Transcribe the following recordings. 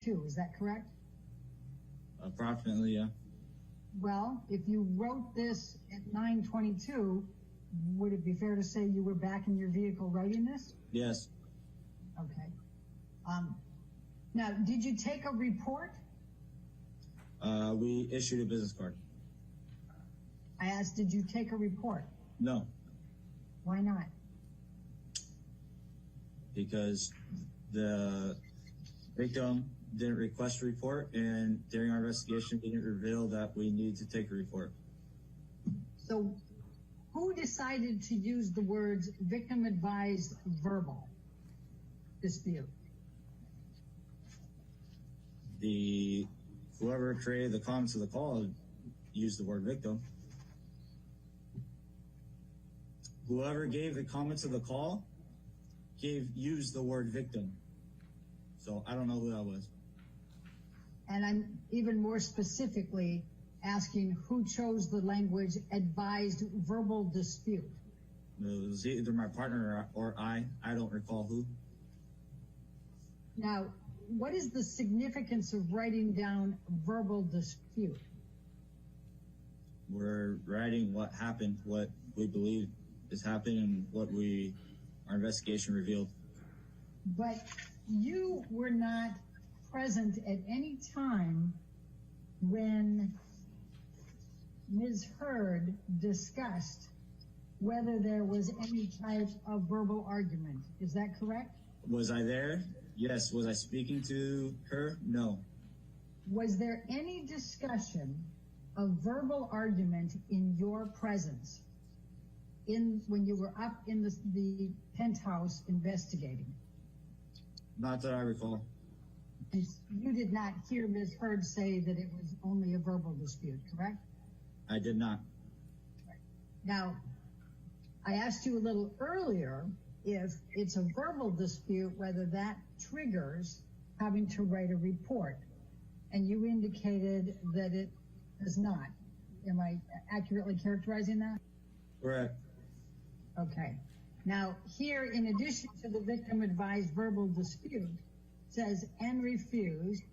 9:22. Is that correct? Approximately, yeah. Well, if you wrote this at 9:22, would it be fair to say you were back in your vehicle writing this? Yes. Okay. Now, did you take a report? We issued a business card. I asked, did you take a report? No, Why not? because the victim didn't request a report, and during our investigation, didn't reveal that we needed to take a report. So who decided to use the words victim advised verbal dispute? Whoever created the comments of the call used the word victim. Whoever gave the comments of the call used the word victim. So I don't know who that was. And I'm even more specifically asking who chose the language advised verbal dispute. It was either my partner or I. I don't recall who. Now, what is the significance of writing down verbal dispute? We're writing what happened, what we believe is happening, and what our investigation revealed. But you were not present at any time when Ms. Heard discussed whether there was any type of verbal argument. Is that correct? Was I there? Yes. Was I speaking to her? No. Was there any discussion of verbal argument in your presence when you were up in the penthouse investigating? Not that I recall. You did not hear Ms. Heard say that it was only a verbal dispute, correct? I did not. Now, I asked you a little earlier if it's a verbal dispute, whether that triggers having to write a report. And you indicated that it does not. Am I accurately characterizing that? Correct. Okay. Now, here, in addition to the victim advised verbal dispute, says and refused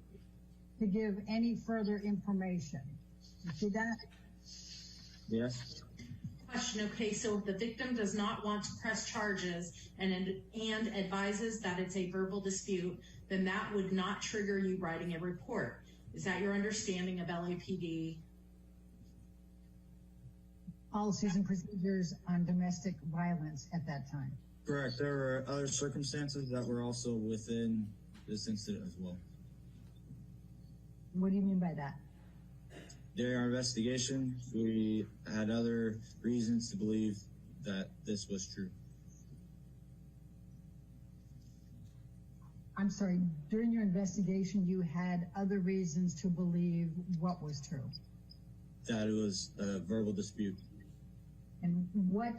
to give any further information. You see that? Yes. Question. Okay, so if the victim does not want to press charges and advises that it's a verbal dispute, then that would not trigger you writing a report. Is that your understanding of LAPD policies and procedures on domestic violence at that time? Correct. There were other circumstances that were also within this incident as well. What do you mean by that? During our investigation, we had other reasons to believe that this was true. I'm sorry, during your investigation, you had other reasons to believe what was true? That it was a verbal dispute. And what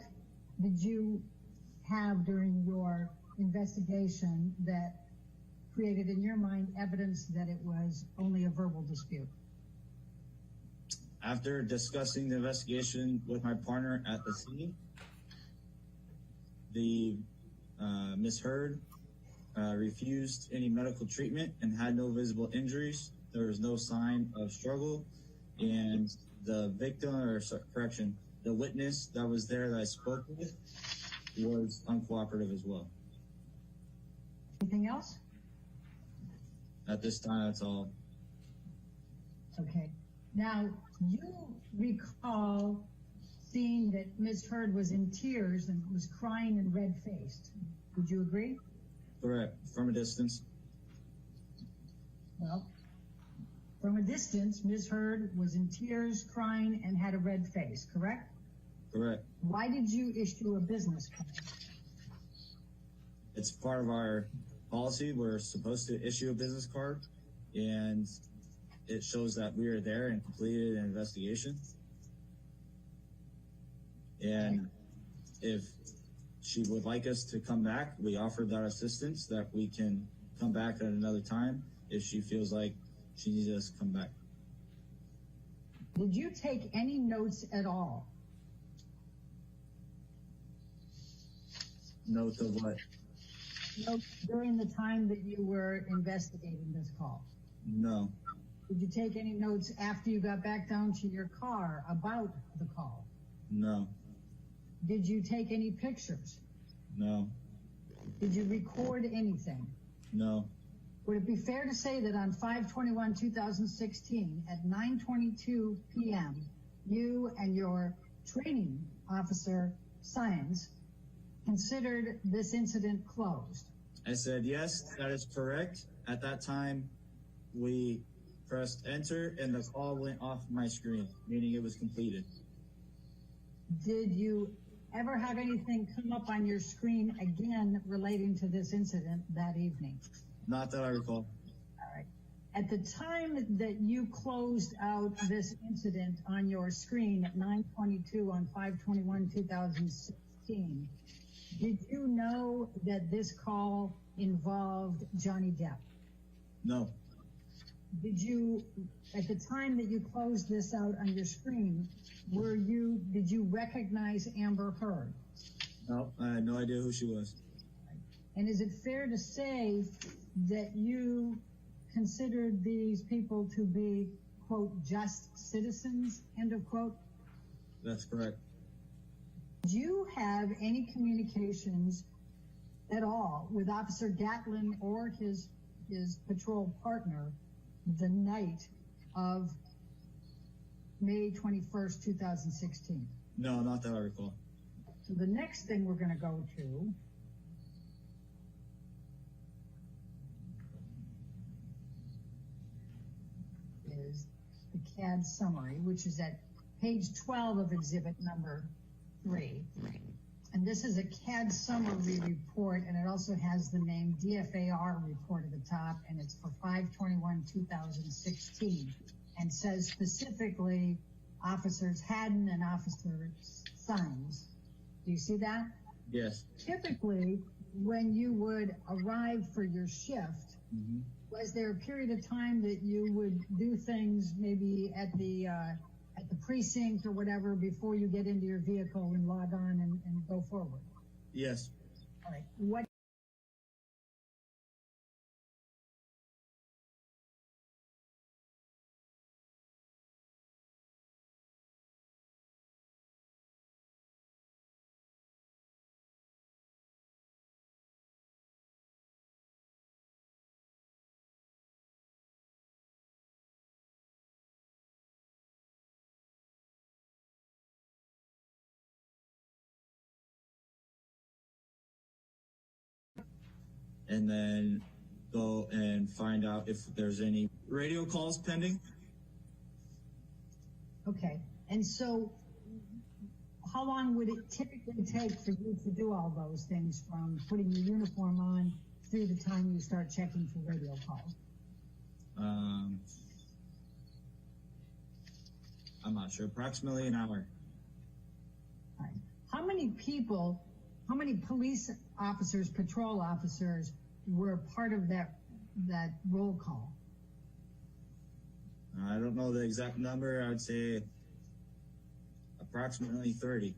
did you have during your investigation that created in your mind evidence that it was only a verbal dispute? After discussing the investigation with my partner at the scene, Ms. Heard refused any medical treatment and had no visible injuries. There was no sign of struggle, and the the witness that was there that I spoke with was uncooperative as well. Anything else? At this time, that's all. Okay. Now, you recall seeing that Ms. Heard was in tears and was crying and red-faced. Would you agree? Correct. From a distance. Well, from a distance, Ms. Heard was in tears, crying, and had a red face, correct? Correct. Why did you issue a business card? It's part of our policy. We're supposed to issue a business card, and it shows that we are there and completed an investigation. And if she would like us to come back, we offered that assistance that we can come back at another time if she feels like she needs us to come back. Did you take any notes at all? Note of what? Notes during the time that you were investigating this call? No. Did you take any notes after you got back down to your car about the call? No. Did you take any pictures? No. Did you record anything? No. Would it be fair to say that on 5/21/2016 at 9:22 p.m., you and your training officer, Science, considered this incident closed? I said, yes, that is correct. At that time, we pressed enter and the call went off my screen, meaning it was completed. Did you ever have anything come up on your screen again relating to this incident that evening? Not that I recall. All right. At the time that you closed out this incident on your screen at 9:22 on 5/21/2016, did you know that this call involved Johnny Depp? No. Did you, at the time that you closed this out on your screen, did you recognize Amber Heard? No, I had no idea who she was. And is it fair to say that you considered these people to be, quote, just citizens, end of quote? That's correct. Did you have any communications at all with Officer Gatlin or his patrol partner the night of May 21st, 2016? No, not that I recall. So the next thing we're going to go to is the CAD summary, which is at page 12 of exhibit number 3. And this is a CAD summary report, and it also has the name DFAR report at the top, and it's for 5/21/2016, and says specifically Officers Haddon and Officer Sines. Do you see that? Yes. Typically, when you would arrive for your shift, was there a period of time that you would do things maybe at the precinct or whatever before you get into your vehicle and log on and go forward? Yes. All right. What? And then go and find out if there's any radio calls pending. Okay. And so how long would it typically take for you to do all those things, from putting your uniform on through the time you start checking for radio calls? I'm not sure. Approximately an hour. All right. How many police officers, patrol officers were part of that roll call? I don't know the exact number. I would say approximately 30.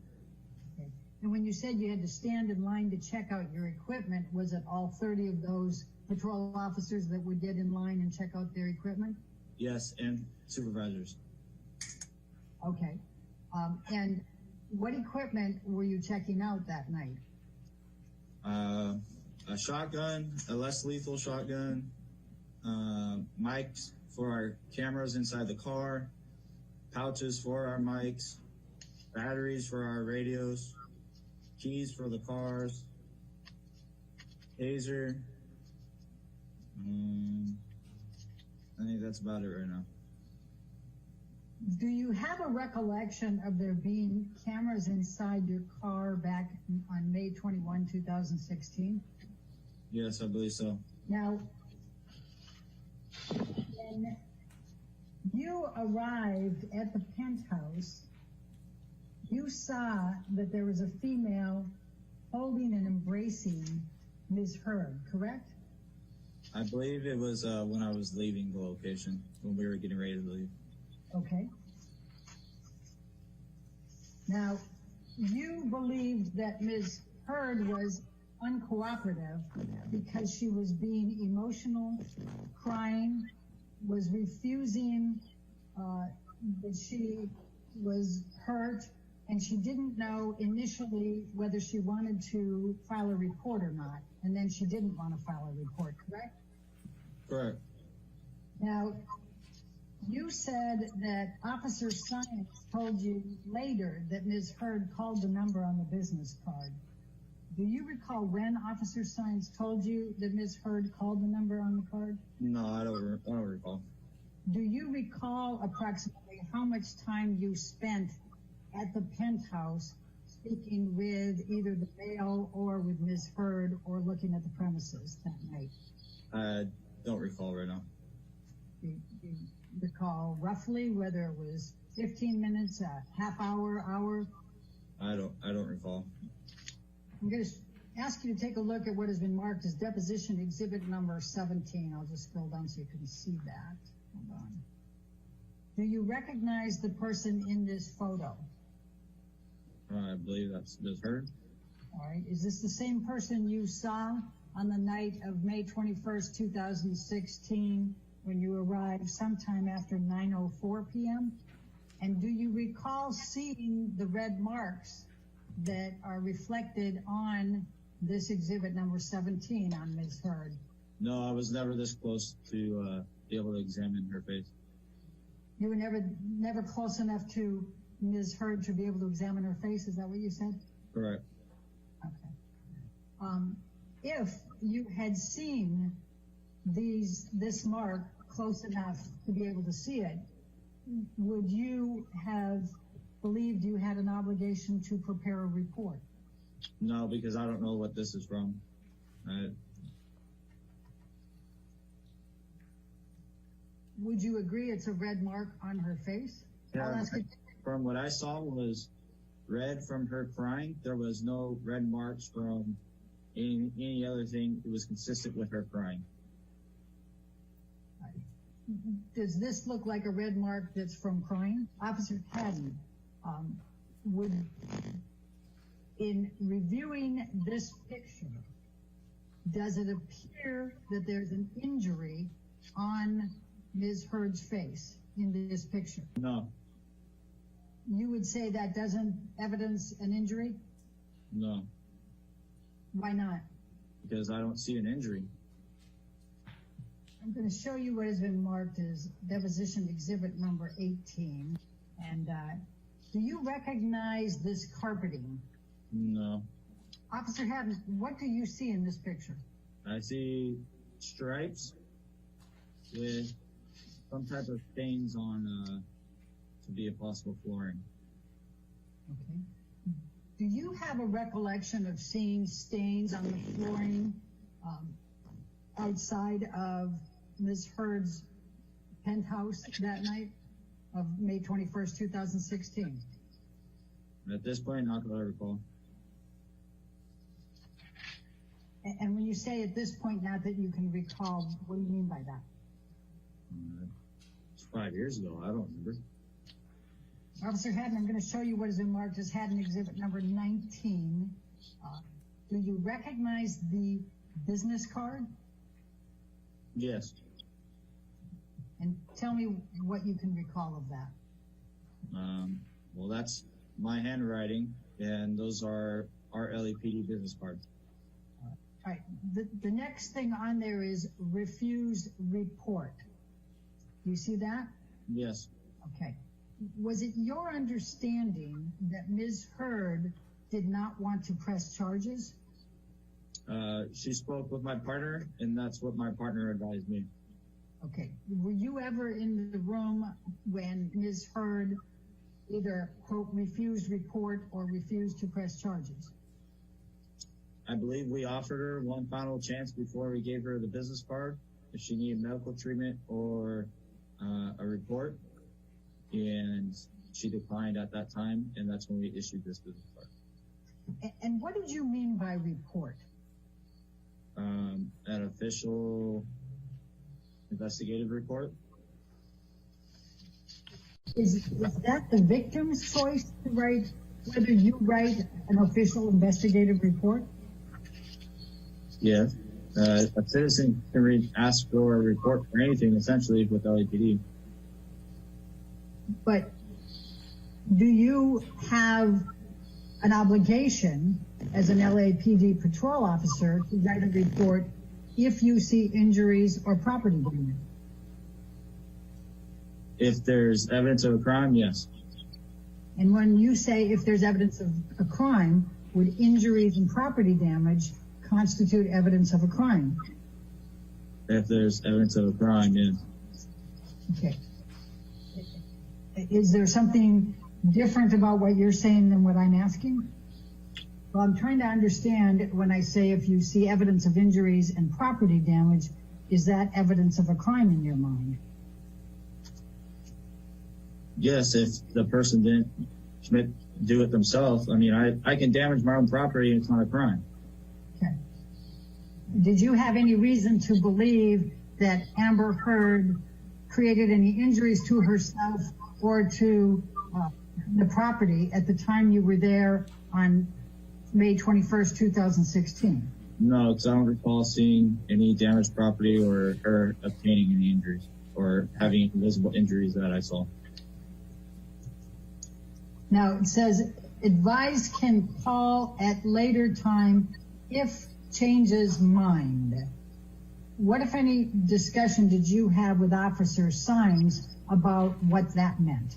Okay. And when you said you had to stand in line to check out your equipment, was it all 30 of those patrol officers that would get in line and check out their equipment? Yes, and supervisors. Okay. And what equipment were you checking out that night? A shotgun, a less lethal shotgun, mics for our cameras inside the car, pouches for our mics, batteries for our radios, keys for the cars, taser. I think that's about it right now. Do you have a recollection of there being cameras inside your car back on May 21, 2016? Yes, I believe so. Now, when you arrived at the penthouse, you saw that there was a female holding and embracing Ms. Heard, correct? I believe it was when I was leaving the location, when we were getting ready to leave. Okay. Now, you believed that Ms. Heard was uncooperative because she was being emotional, crying, was was refusing that she was hurt, and she didn't know initially whether she wanted to file a report or not, and then she didn't want to file a report, correct? Correct. Now, you said that Officer Science told you later that Ms. Heard called the number on the business card. Do you recall when Officer Science told you that Ms. Heard called the number on the card? No, I don't recall. Do you recall approximately how much time you spent at the penthouse speaking with either the bail or with Ms. Heard or looking at the premises that night? I don't recall right now. Do you recall roughly whether it was 15 minutes, a half hour, hour? I don't recall. I'm going to ask you to take a look at what has been marked as deposition exhibit number 17. I'll just scroll down so you can see that. Hold on. Do you recognize the person in this photo? I believe that's Ms. Heard. All right. Is this the same person you saw on the night of May 21st, 2016, when you arrived sometime after 9:04 p.m.? And do you recall seeing the red marks that are reflected on this exhibit number 17 on Ms. Heard? No, I was never this close to be able to examine her face. You were never close enough to Ms. Heard to be able to examine her face? Is that what you said? Correct. Okay. If you had seen this mark close enough to be able to see it, would you have believed you had an obligation to prepare a report? No, because I don't know what this is from. Would you agree it's a red mark on her face? Yeah, from what I saw was red from her crying. There was no red marks from any other thing. It was consistent with her crying. Does this look like a red mark that's from crying? Officer Haddon, in reviewing this picture, does it appear that there's an injury on Ms. Heard's face in this picture? No. You would say that doesn't evidence an injury? No. Why not? Because I don't see an injury. I'm going to show you what has been marked as deposition exhibit number 18. And do you recognize this carpeting? No. Officer Haddon, what do you see in this picture? I see stripes with some type of stains on to be a possible flooring. Okay. Do you have a recollection of seeing stains on the flooring outside of Ms. Heard's penthouse that night of May 21st, 2016? At this point, not that I recall. And when you say at this point, not that you can recall, what do you mean by that? It's 5 years ago. I don't remember. Officer Haddon, I'm going to show you what has been marked as Haddon exhibit number 19. Do you recognize the business card? Yes. And tell me what you can recall of that. Well, that's my handwriting, and those are our LAPD business cards. All right. The next thing on there is refuse report. Do you see that? Yes. Okay. Was it your understanding that Ms. Heard did not want to press charges? She spoke with my partner, and that's what my partner advised me. Okay. Were you ever in the room when Ms. Heard either, quote, refused report or refused to press charges? I believe we offered her one final chance before we gave her the business card if she needed medical treatment or a report, and she declined at that time, and that's when we issued this business card. And what did you mean by report? An official investigative report. Is that the victim's choice to write, whether you write an official investigative report? Yes. A citizen can ask for a report for anything, essentially, with LAPD. But do you have an obligation as an LAPD patrol officer to write a report if you see injuries or property damage? If there's evidence of a crime, yes. And when you say if there's evidence of a crime, would injuries and property damage constitute evidence of a crime? If there's evidence of a crime, yes. Okay. Is there something different about what you're saying than what I'm asking? Well, I'm trying to understand when I say if you see evidence of injuries and property damage, is that evidence of a crime in your mind? Yes, if the person didn't do it themselves. I mean, I can damage my own property and it's not a crime. Okay. Did you have any reason to believe that Amber Heard created any injuries to herself or to the property at the time you were there on May 21st, 2016? No, because I don't recall seeing any damaged property or her obtaining any injuries or having visible injuries that I saw. Now, it says advised can call at later time if changes mind. What, if any, discussion did you have with Officer Sines about what that meant?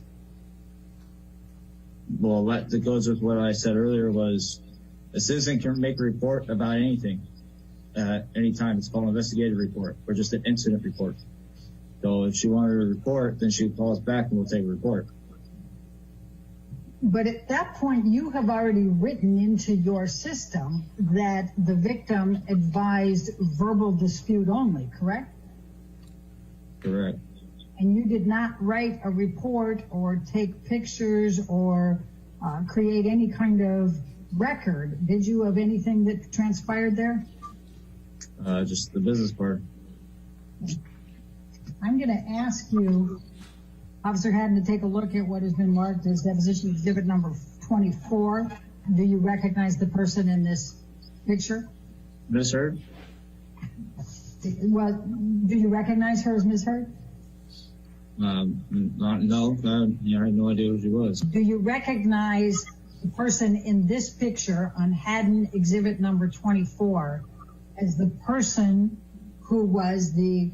Well, that goes with what I said earlier was a citizen can make a report about anything at any time. It's called an investigative report or just an incident report. So if she wanted a report, then she would call us back and we'll take a report. But at that point, you have already written into your system that the victim advised verbal dispute only, correct? Correct. And you did not write a report or take pictures or create any kind of record, did you, of anything that transpired there? Just the business part. I'm going to ask you, Officer Haddon, to take a look at what has been marked as deposition exhibit number 24. Do you recognize the person in this picture? Miss Heard? Well, do you recognize her as Ms. Heard? No, I had no idea who she was. Do you recognize the person in this picture on Haddon exhibit number 24 as the person who was the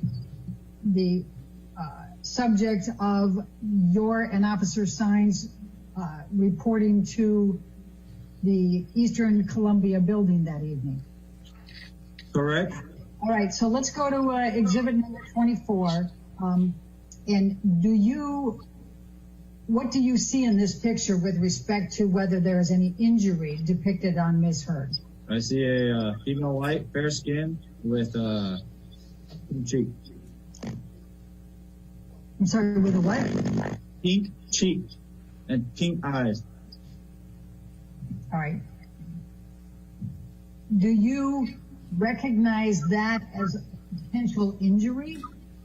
subject of your and Officer Sines reporting to the Eastern Columbia building that evening? Correct. All right, so let's go to exhibit number 24. And what do you see in this picture with respect to whether there is any injury depicted on Ms. Heard? I see a female white, fair skin with pink cheek. I'm sorry, with a what? Pink cheek and pink eyes. All right. Do you recognize that as a potential injury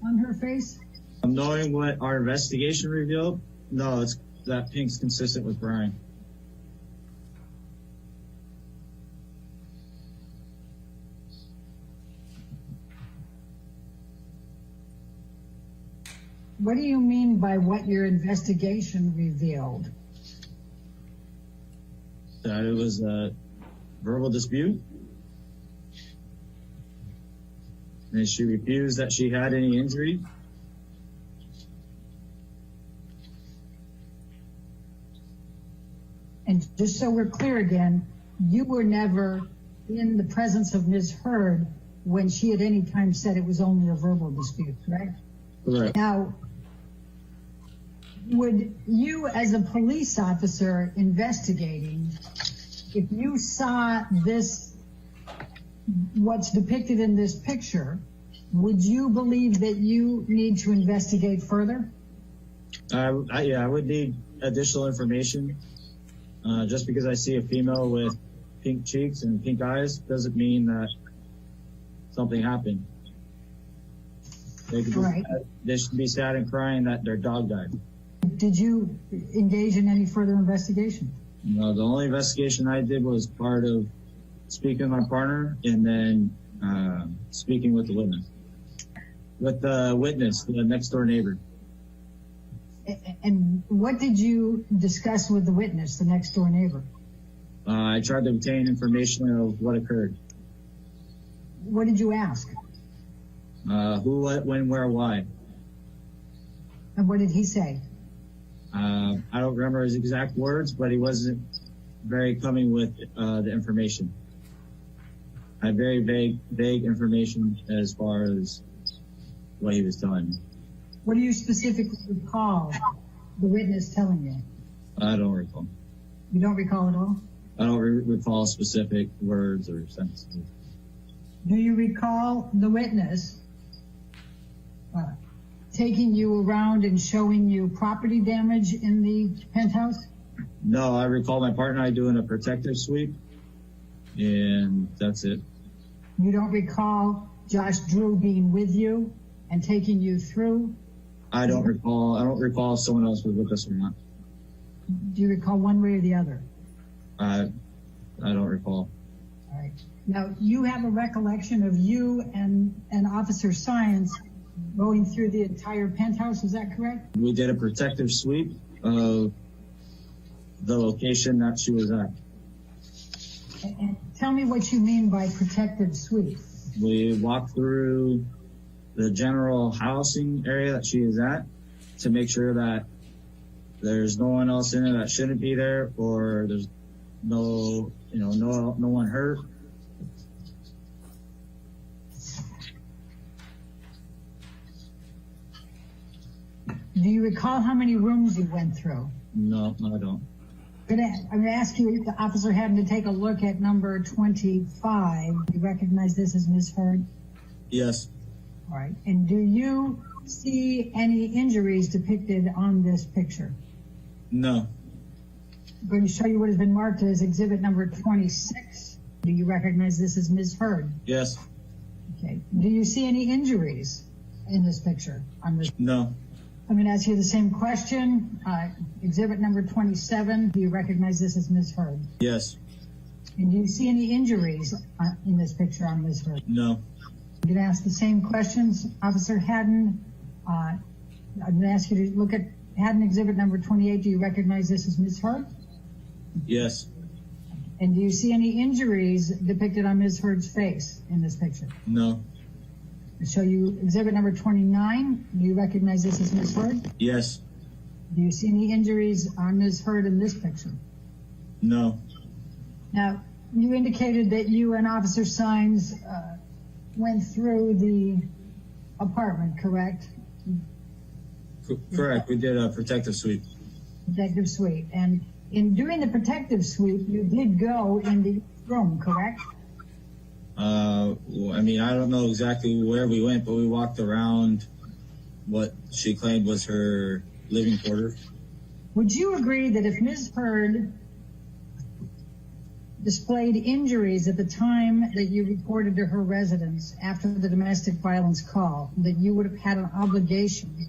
on her face? Knowing what our investigation revealed, no, that pink's consistent with Brian. What do you mean by what your investigation revealed? That it was a verbal dispute. And she refused that she had any injury. And just so we're clear again, you were never in the presence of Ms. Heard when she at any time said it was only a verbal dispute, correct? Correct. Now, would you as a police officer investigating, if you saw this, what's depicted in this picture, would you believe that you need to investigate further? I would need additional information. Just because I see a female with pink cheeks and pink eyes doesn't mean that something happened. They should be sad and crying that their dog died. Did you engage in any further investigation? No, the only investigation I did was part of speaking with my partner and then speaking with the witness. With the witness, the next door neighbor. And what did you discuss with the witness, the next door neighbor? I tried to obtain information of what occurred. What did you ask? Who, what, when, where, why. And what did he say? I don't remember his exact words, but he wasn't very coming with the information. I had very vague information as far as what he was telling me. What do you specifically recall the witness telling you? I don't recall. You don't recall at all? I don't recall specific words or sentences. Do you recall the witness taking you around and showing you property damage in the penthouse? No, I recall my partner and I doing a protective sweep, and that's it. You don't recall Josh Drew being with you and taking you through? I don't recall if someone else was with us or not. Do you recall one way or the other? I don't recall. All right. Now, you have a recollection of you and Officer Science going through the entire penthouse, is that correct? We did a protective sweep of the location that she was at. And tell me what you mean by protective sweep. We walked through the general housing area that she is at to make sure that there's no one else in there that shouldn't be there, or there's no one hurt. Do you recall how many rooms you went through? No, I don't. I'm going to ask you, the officer having to take a look at number 25. Do you recognize this as Ms. Heard? Yes. All right. And do you see any injuries depicted on this picture? No. I'm going to show you what has been marked as exhibit number 26. Do you recognize this as Ms. Heard? Yes. Okay. Do you see any injuries in this picture? No. I'm going to ask you the same question. Exhibit number 27. Do you recognize this as Ms. Heard? Yes. And do you see any injuries in this picture on Ms. Heard? No. I'm going to ask the same questions. Officer Haddon, I'm going to ask you to look at Haddon exhibit number 28. Do you recognize this as Ms. Heard? Yes. And do you see any injuries depicted on Ms. Heard's face in this picture? No. I'll show you exhibit number 29. Do you recognize this as Ms. Heard? Yes. Do you see any injuries on Ms. Heard in this picture? No. Now, you indicated that you and Officer Sines went through the apartment, correct? Correct. We did a protective sweep. Protective sweep. And in doing the protective sweep, you did go in the room, correct? I mean, I don't know exactly where we went, but we walked around what she claimed was her living quarters. Would you agree that if Ms. Heard displayed injuries at the time that you reported to her residence after the domestic violence call, that you would have had an obligation